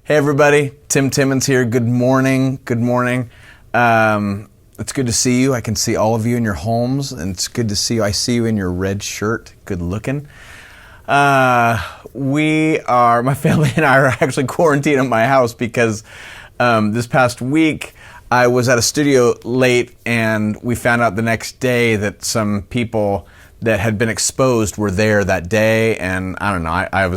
Hey everybody, Tim Timmons here. Good morning. Good morning. It's good to see you. I can see all of you in your homes, and it's good to see you. I see you in your red shirt. Good looking. My family and I are actually quarantined at my house because this past week I was at a studio late, and we found out the next day that some people that had been exposed were there that day, and I don't know. I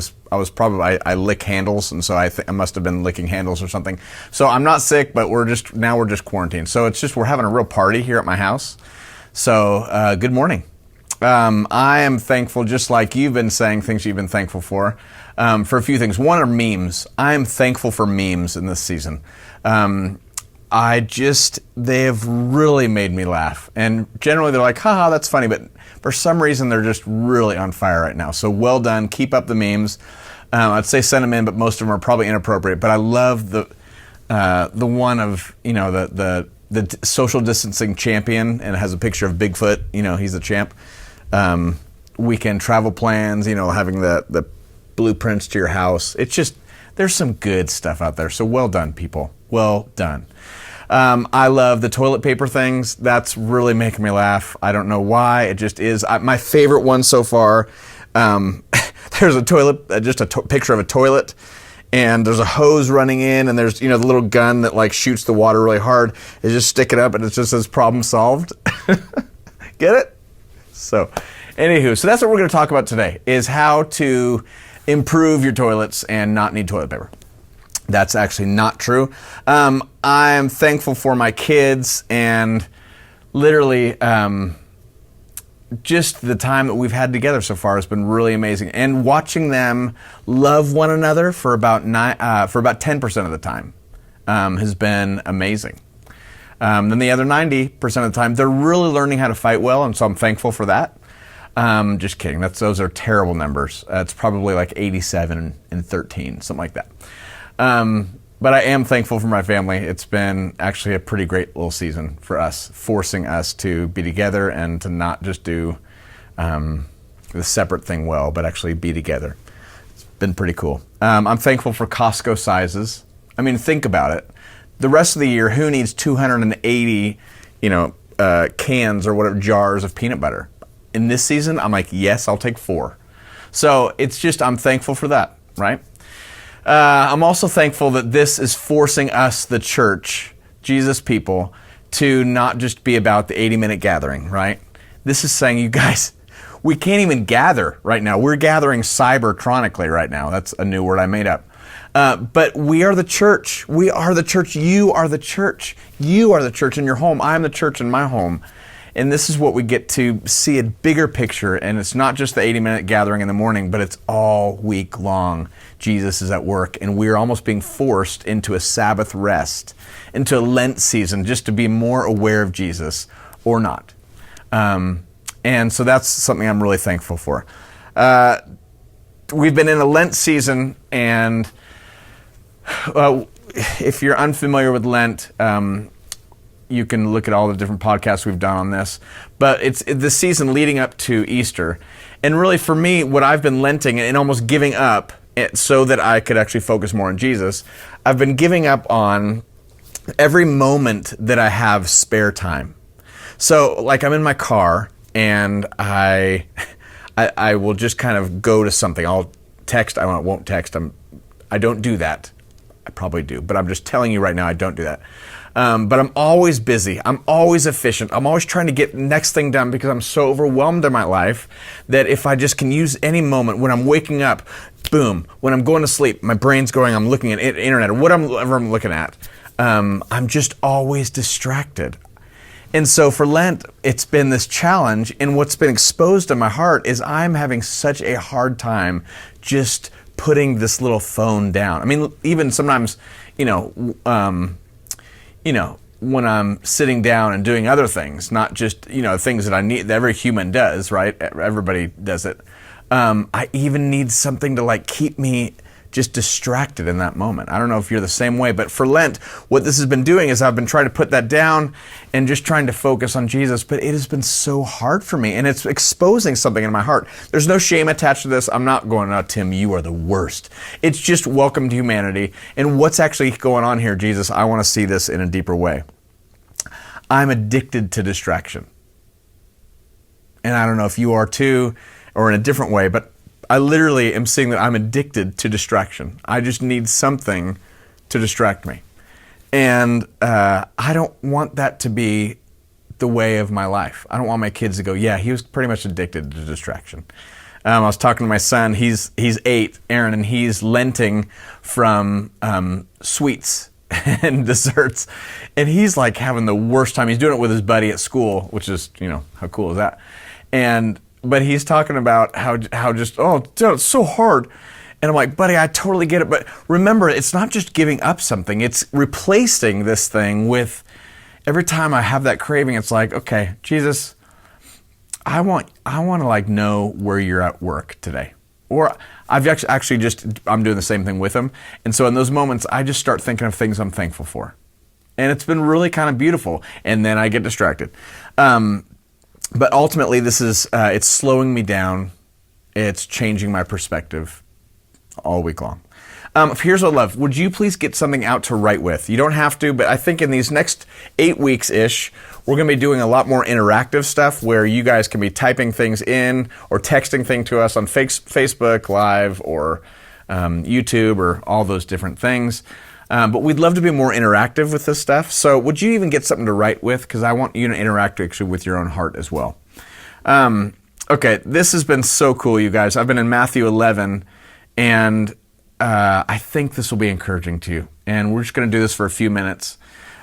lick handles, and so I must have been licking handles or something. So I'm not sick, but we're just quarantined. So we're having a real party here at my house. So good morning. I am thankful, just like you've been saying things you've been thankful for a few things. One are memes. I am thankful for memes in this season. They have really made me laugh. And generally they're like, haha, that's funny. But for some reason, they're just really on fire right now. So well done. Keep up the memes. I'd say send them in, but most of them are probably inappropriate. But I love the one of, the social distancing champion, and it has a picture of Bigfoot. He's the champ. Weekend travel plans, having the blueprints to your house. It's just, there's some good stuff out there. So well done, people. Well done. I love the toilet paper things. That's really making me laugh. I don't know why. It just is. My favorite one so far, there's a toilet, picture of a toilet, and there's a hose running in, and there's, the little gun that shoots the water really hard. They just stick it up, and it just says problem solved. Get it? So that's what we're going to talk about today, is how to improve your toilets and not need toilet paper. That's actually not true. I am thankful for my kids, and literally just the time that we've had together so far has been really amazing. And watching them love one another for about 10% of the time has been amazing. Then the other 90% of the time, they're really learning how to fight well, and so I'm thankful for that. Just kidding. Those are terrible numbers. It's probably like 87 and 13, something like that. But I am thankful for my family. It's been actually a pretty great little season for us, forcing us to be together and to not just do the separate thing well, but actually be together. It's been pretty cool. I'm thankful for Costco sizes. I mean, think about it. The rest of the year, who needs 280, cans or whatever, jars of peanut butter? In this season, I'm like, yes, I'll take 4. So it's just, I'm thankful for that, right? I'm also thankful that this is forcing us, the church, Jesus people, to not just be about the 80-minute gathering, right? This is saying, you guys, we can't even gather right now. We're gathering cybertronically right now. That's a new word I made up. But we are the church. We are the church. You are the church. You are the church in your home. I am the church in my home. And this is what we get to see, a bigger picture. And it's not just the 80-minute gathering in the morning, but it's all week long. Jesus is at work, and we're almost being forced into a Sabbath rest, into a Lent season, just to be more aware of Jesus or not. And so that's something I'm really thankful for. We've been in a Lent season, and if you're unfamiliar with Lent, you can look at all the different podcasts we've done on this. But it's the season leading up to Easter. And really, for me, what I've been Lenting and almost giving up so that I could actually focus more on Jesus, I've been giving up on every moment that I have spare time. So, I'm in my car, and I will just kind of go to something. I'll text. I won't text. I don't do that. I probably do, but I'm just telling you right now, I don't do that. But I'm always busy. I'm always efficient. I'm always trying to get the next thing done because I'm so overwhelmed in my life that if I just can use any moment, when I'm waking up, boom. When I'm going to sleep, my brain's going, I'm looking at internet or whatever I'm looking at. I'm just always distracted. And so for Lent, it's been this challenge, and what's been exposed in my heart is I'm having such a hard time just putting this little phone down. I mean, even sometimes, when I'm sitting down and doing other things, not just, things that I need, that every human does, right? Everybody does it. I even need something to keep me just distracted in that moment. I don't know if you're the same way, but for Lent, what this has been doing is I've been trying to put that down and just trying to focus on Jesus, but it has been so hard for me, and it's exposing something in my heart. There's no shame attached to this. I'm not going, "Oh, Tim, you are the worst." It's just welcome to humanity, and what's actually going on here, Jesus? I want to see this in a deeper way. I'm addicted to distraction. And I don't know if you are too, or in a different way, but I literally am seeing that I'm addicted to distraction. I just need something to distract me. And I don't want that to be the way of my life. I don't want my kids to go, "Yeah, he was pretty much addicted to distraction." I was talking to my son, he's 8, Aaron, and he's lenting from sweets and desserts. And he's like having the worst time. He's doing it with his buddy at school, which is, how cool is that? But he's talking about how just, "Oh, dude, it's so hard." And I'm like, "Buddy, I totally get it. But remember, it's not just giving up something. It's replacing this thing with, every time I have that craving, it's like, okay, Jesus, I want to like know where you're at work today." Or I've actually I'm doing the same thing with him. And so in those moments, I just start thinking of things I'm thankful for. And it's been really kind of beautiful. And then I get distracted. But ultimately, this is, it's slowing me down. It's changing my perspective all week long. Here's what I love. Would you please get something out to write with? You don't have to, but I think in these next 8 weeks-ish, we're going to be doing a lot more interactive stuff where you guys can be typing things in or texting things to us on Facebook Live or YouTube or all those different things. But we'd love to be more interactive with this stuff. So would you even get something to write with? Because I want you to interact actually with your own heart as well. Okay, this has been so cool, you guys. I've been in Matthew 11, and I think this will be encouraging to you. And we're just going to do this for a few minutes.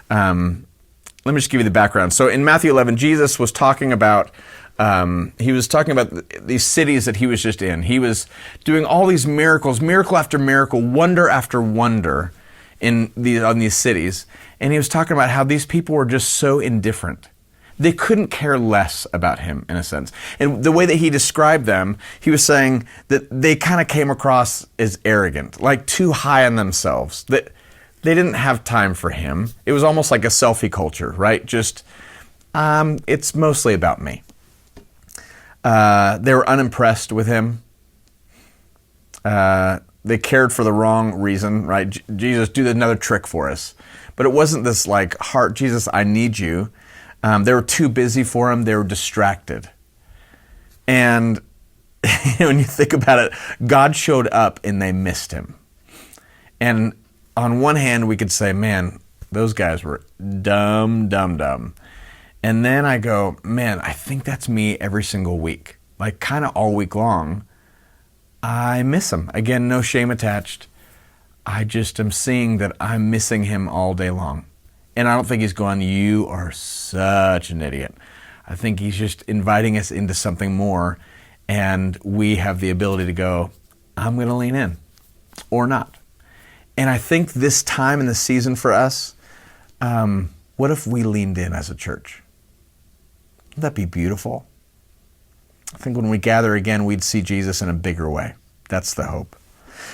Let me just give you the background. So in Matthew 11, Jesus was talking about these cities that he was just in. He was doing all these miracles, miracle after miracle, wonder after wonder on these cities. And he was talking about how these people were just so indifferent. They couldn't care less about him, in a sense. And the way that he described them, he was saying that they kind of came across as arrogant, like too high on themselves, that they didn't have time for him. It was almost like a selfie culture, right? Just, it's mostly about me. They were unimpressed with him. They cared for the wrong reason, right? Jesus, do another trick for us. But it wasn't this like heart, Jesus, I need you. They were too busy for him. They were distracted. And when you think about it, God showed up and they missed him. And on one hand, we could say, man, those guys were dumb. And then I go, man, I think that's me every single week. Like kind of all week long, I miss him. Again, no shame attached. I just am seeing that I'm missing him all day long. And I don't think he's going, you are such an idiot. I think he's just inviting us into something more, and we have the ability to go, I'm going to lean in, or not. And I think this time in the season for us, what if we leaned in as a church? Wouldn't that be beautiful? I think when we gather again, we'd see Jesus in a bigger way. That's the hope.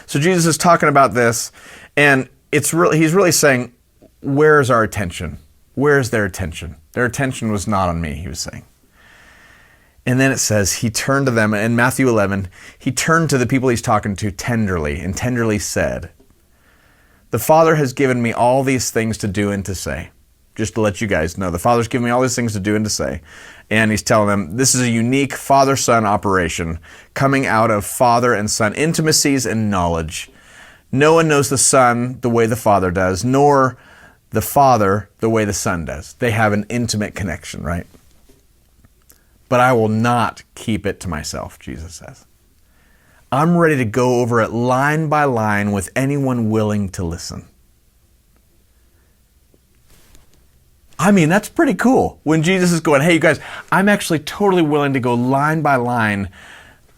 So Jesus is talking about this, and he's really saying, where's our attention? Where's their attention? Their attention was not on me, he was saying. And then it says, he turned to them, in Matthew 11, he turned to the people he's talking to tenderly, and tenderly said, the Father has given me all these things to do and to say. Just to let you guys know, the Father's given me all these things to do and to say. And he's telling them, this is a unique father-son operation coming out of father and son intimacies and knowledge. No one knows the Son the way the Father does, nor the Father the way the Son does. They have an intimate connection, right? But I will not keep it to myself, Jesus says. I'm ready to go over it line by line with anyone willing to listen. I mean, that's pretty cool. When Jesus is going, hey, you guys, I'm actually totally willing to go line by line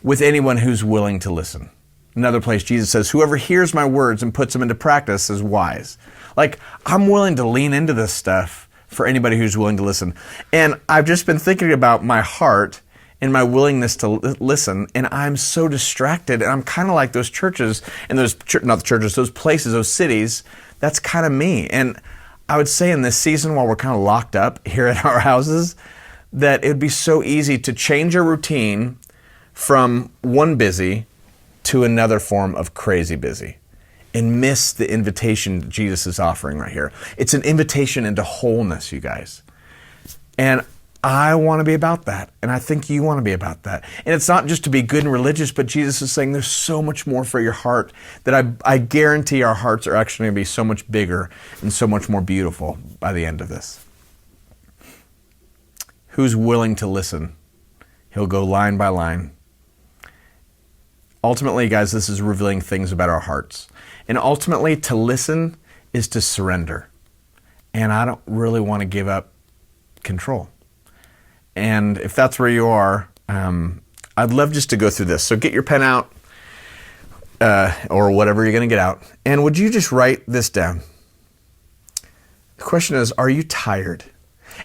with anyone who's willing to listen. Another place, Jesus says, whoever hears my words and puts them into practice is wise. Like, I'm willing to lean into this stuff for anybody who's willing to listen. And I've just been thinking about my heart in my willingness to listen, and I'm so distracted, and I'm kind of like those churches, and those, not the churches, those places, those cities, that's kind of me. And I would say in this season, while we're kind of locked up here at our houses, that it would be so easy to change a routine from one busy to another form of crazy busy and miss the invitation Jesus is offering right here. It's an invitation into wholeness, you guys. And I want to be about that. And I think you want to be about that. And it's not just to be good and religious, but Jesus is saying there's so much more for your heart that I guarantee our hearts are actually going to be so much bigger and so much more beautiful by the end of this. Who's willing to listen? He'll go line by line. Ultimately, guys, this is revealing things about our hearts. And ultimately, to listen is to surrender. And I don't really want to give up control. And if that's where you are, I'd love just to go through this. So get your pen out, or whatever you're going to get out. And would you just write this down? The question is, are you tired?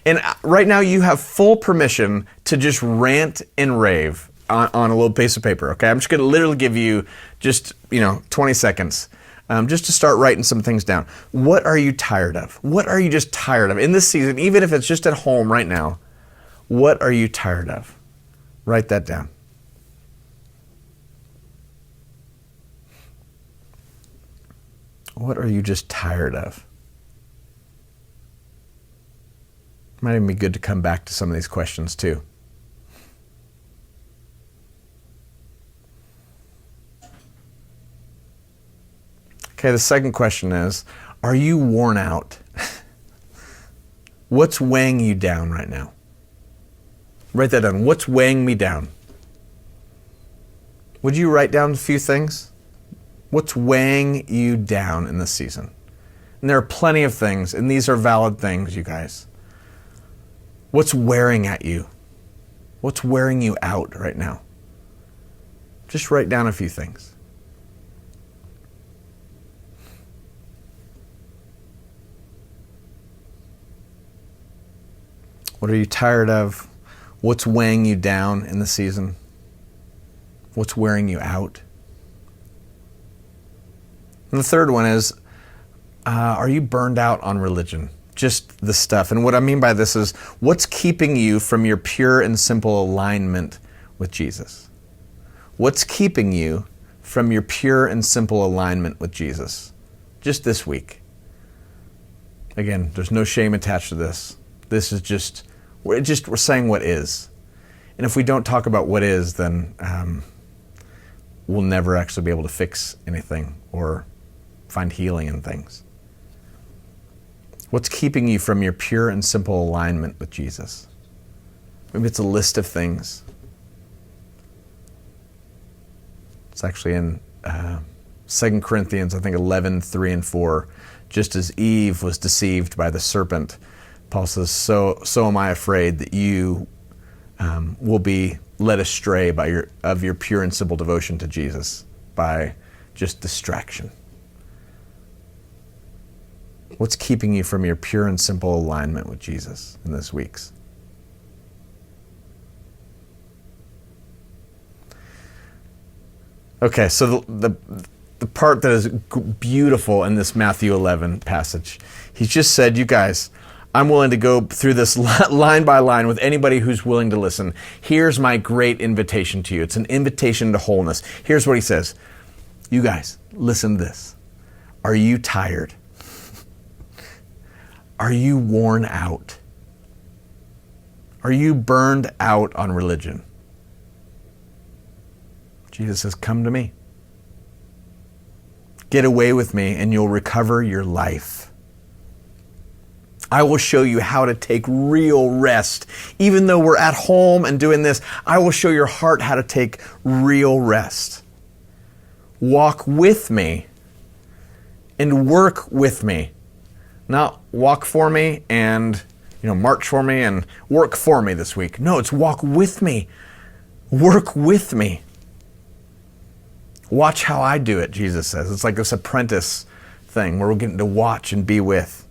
And right now you have full permission to just rant and rave on a little piece of paper, okay? I'm just going to literally give you just, 20 seconds just to start writing some things down. What are you tired of? What are you just tired of? In this season, even if it's just at home right now, what are you tired of? Write that down. What are you just tired of? Might even be good to come back to some of these questions too. Okay, the second question is, are you worn out? What's weighing you down right now? Write that down. What's weighing me down? Would you write down a few things? What's weighing you down in this season? And there are plenty of things, and these are valid things, you guys. What's wearing at you? What's wearing you out right now? Just write down a few things. What are you tired of? What's weighing you down in the season? What's wearing you out? And the third one is, are you burned out on religion? Just the stuff. And what I mean by this is, what's keeping you from your pure and simple alignment with Jesus? What's keeping you from your pure and simple alignment with Jesus? Just this week. Again, there's no shame attached to this. This is just, we're saying what is. And if we don't talk about what is, then we'll never actually be able to fix anything or find healing in things. What's keeping you from your pure and simple alignment with Jesus? Maybe it's a list of things. It's actually in 2 Corinthians, I think 11, 3 and 4. Just as Eve was deceived by the serpent, Paul says, so am I afraid that you will be led astray by your pure and simple devotion to Jesus by just distraction. What's keeping you from your pure and simple alignment with Jesus in this week's? Okay, so the part that is beautiful in this Matthew 11 passage, he just said, you guys, I'm willing to go through this line by line with anybody who's willing to listen. Here's my great invitation to you. It's an invitation to wholeness. Here's what he says. You guys, listen to this. Are you tired? Are you worn out? Are you burned out on religion? Jesus says, come to me. Get away with me and you'll recover your life. I will show you how to take real rest. Even though we're at home and doing this, I will show your heart how to take real rest. Walk with me and work with me. Not walk for me and march for me and work for me this week. No, it's walk with me. Work with me. Watch how I do it, Jesus says. It's like this apprentice thing where we're getting to watch and be with.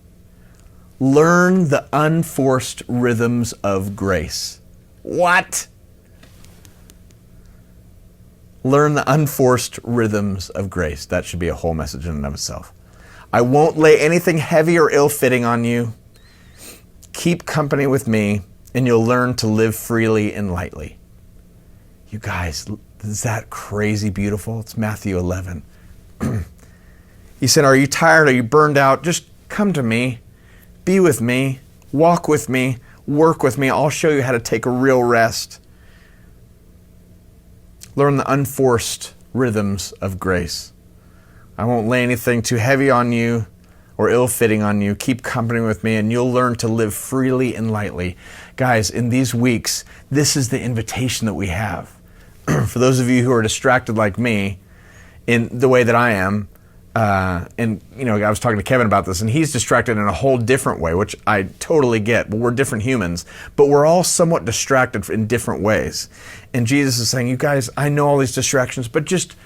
Learn the unforced rhythms of grace. What? Learn the unforced rhythms of grace. That should be a whole message in and of itself. I won't lay anything heavy or ill-fitting on you. Keep company with me, and you'll learn to live freely and lightly. You guys, is that crazy beautiful? It's Matthew 11. He said, are you tired? Are you burned out? Just come to me. Be with me. Walk with me. Work with me. I'll show you how to take a real rest. Learn the unforced rhythms of grace. I won't lay anything too heavy on you or ill-fitting on you. Keep company with me, and you'll learn to live freely and lightly. Guys, in these weeks, this is the invitation that we have. For those of you who are distracted like me, in the way that I am, and I was talking to Kevin about this, and he's distracted in a whole different way, which I totally get. But we're different humans, but we're all somewhat distracted in different ways. And Jesus is saying, you guys, I know all these distractions, but just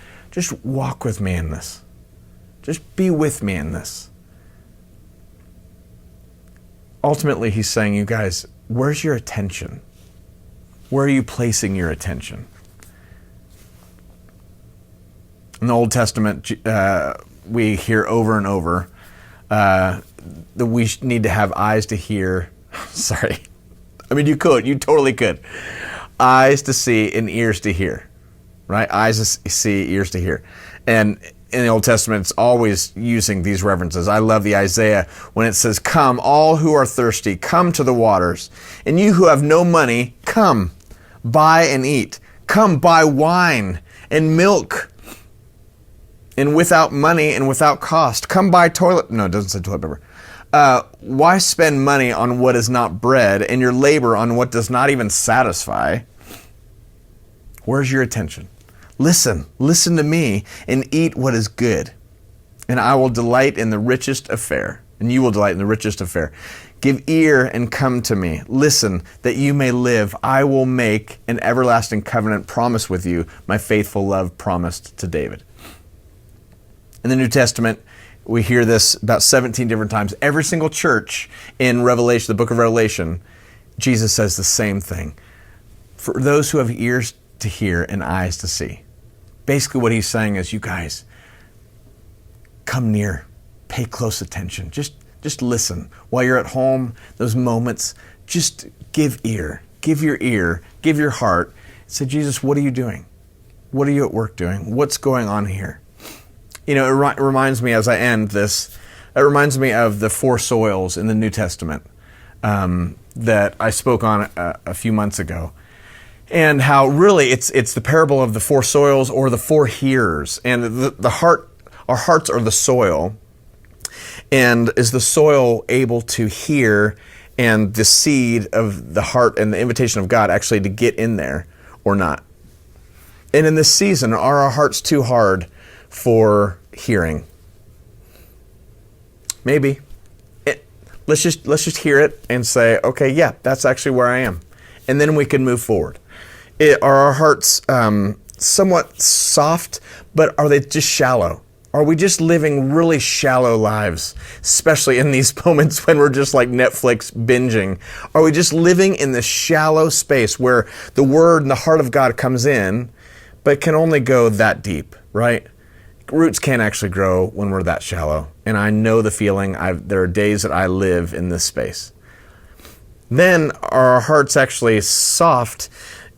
walk with me in this. Just be with me in this. Ultimately, he's saying, you guys, where's your attention? Where are you placing your attention? In the Old Testament, we hear over and over that we need to have eyes to hear. Sorry. I mean, you totally could. Eyes to see and ears to hear, right? Eyes to see, ears to hear. And in the Old Testament, it's always using these references. I love the Isaiah when it says, come, all who are thirsty, come to the waters. And you who have no money, come, buy and eat. Come, buy wine and milk. And without money and without cost. Come buy toilet... No, it doesn't say toilet paper. Why spend money on what is not bread and your labor on what does not even satisfy? Where's your attention? Listen to me and eat what is good. And I will delight in the richest affair. And you will delight in the richest affair. Give ear and come to me. Listen that you may live. I will make an everlasting covenant promise with you, my faithful love promised to David. In the New Testament, we hear this about 17 different times. Every single church in Revelation, the book of Revelation, Jesus says the same thing. For those who have ears to hear and eyes to see. Basically what he's saying is, you guys, come near, pay close attention. Just listen. While you're at home, those moments, just give ear, give your heart. Say, Jesus, what are you doing? What are you at work doing? What's going on here? It reminds me, as I end this, it reminds me of the 4 soils in the New Testament that I spoke on a few months ago. And how really it's the parable of the 4 soils or the 4 hearers. And our hearts are the soil. And is the soil able to hear and the seed of the heart and the invitation of God actually to get in there or not? And in this season, are our hearts too hard for hearing? Maybe. Let's just hear it and say, okay, yeah, that's actually where I am. And then we can move forward. Are our hearts somewhat soft, but are they just shallow? Are we just living really shallow lives, especially in these moments when we're just like Netflix binging? Are we just living in the shallow space where the Word and the heart of God comes in, but can only go that deep, right? Roots can't actually grow when we're that shallow. And I know the feeling. There are days that I live in this space. Then are our hearts actually soft,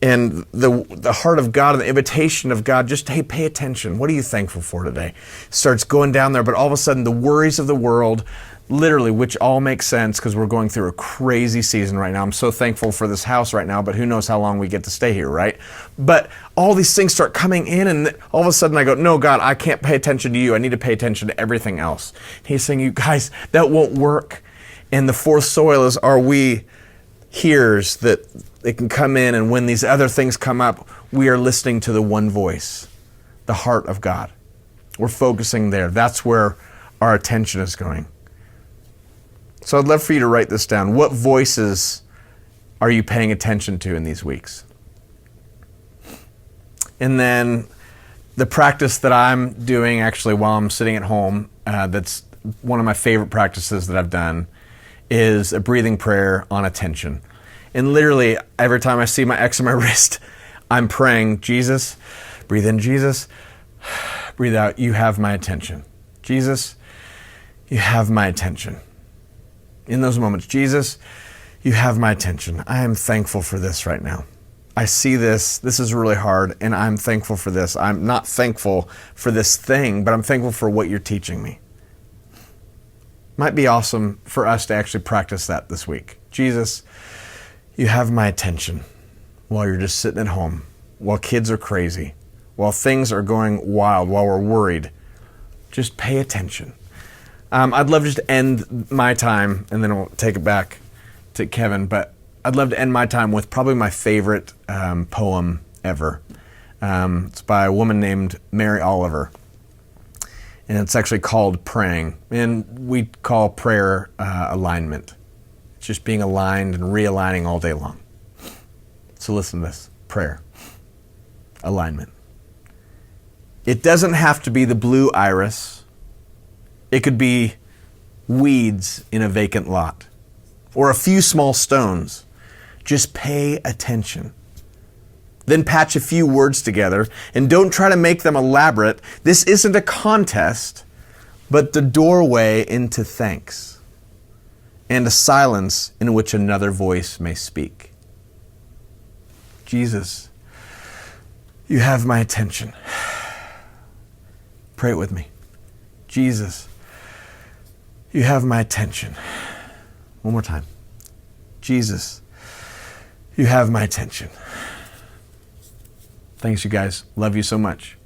and the heart of God and the invitation of God, just, hey, pay attention. What are you thankful for today? Starts going down there, but all of a sudden the worries of the world, literally, which all makes sense because we're going through a crazy season right now. I'm so thankful for this house right now, but who knows how long we get to stay here, right? But all these things start coming in, and all of a sudden I go, no, God, I can't pay attention to you. I need to pay attention to everything else. He's saying, you guys, that won't work. And the 4th soil is, are we hearers that they can come in, and when these other things come up, we are listening to the one voice, the heart of God. We're focusing there. That's where our attention is going. So I'd love for you to write this down. What voices are you paying attention to in these weeks? And then the practice that I'm doing actually while I'm sitting at home, that's one of my favorite practices that I've done, is a breathing prayer on attention. And literally every time I see my X on my wrist, I'm praying, Jesus, Breathe in, Jesus. Breathe out, you have my attention. Jesus, you have my attention. In those moments, Jesus, you have my attention. I am thankful for this right now. I see this. This is really hard, and I'm thankful for this. I'm not thankful for this thing, but I'm thankful for what you're teaching me. Might be awesome for us to actually practice that this week. Jesus, you have my attention while you're just sitting at home, while kids are crazy, while things are going wild, while we're worried. Just pay attention. I'd love to just end my time, and then I'll take it back to Kevin, but I'd love to end my time with probably my favorite poem ever. It's by a woman named Mary Oliver, and it's actually called Praying, and we call prayer alignment. It's just being aligned and realigning all day long. So listen to this. Prayer. Alignment. It doesn't have to be the blue iris. It could be weeds in a vacant lot or a few small stones. Just pay attention. Then patch a few words together and don't try to make them elaborate. This isn't a contest, but the doorway into thanks and a silence in which another voice may speak. Jesus, you have my attention. Pray it with me. Jesus, you have my attention. One more time. Jesus, you have my attention. Thanks, you guys. Love you so much.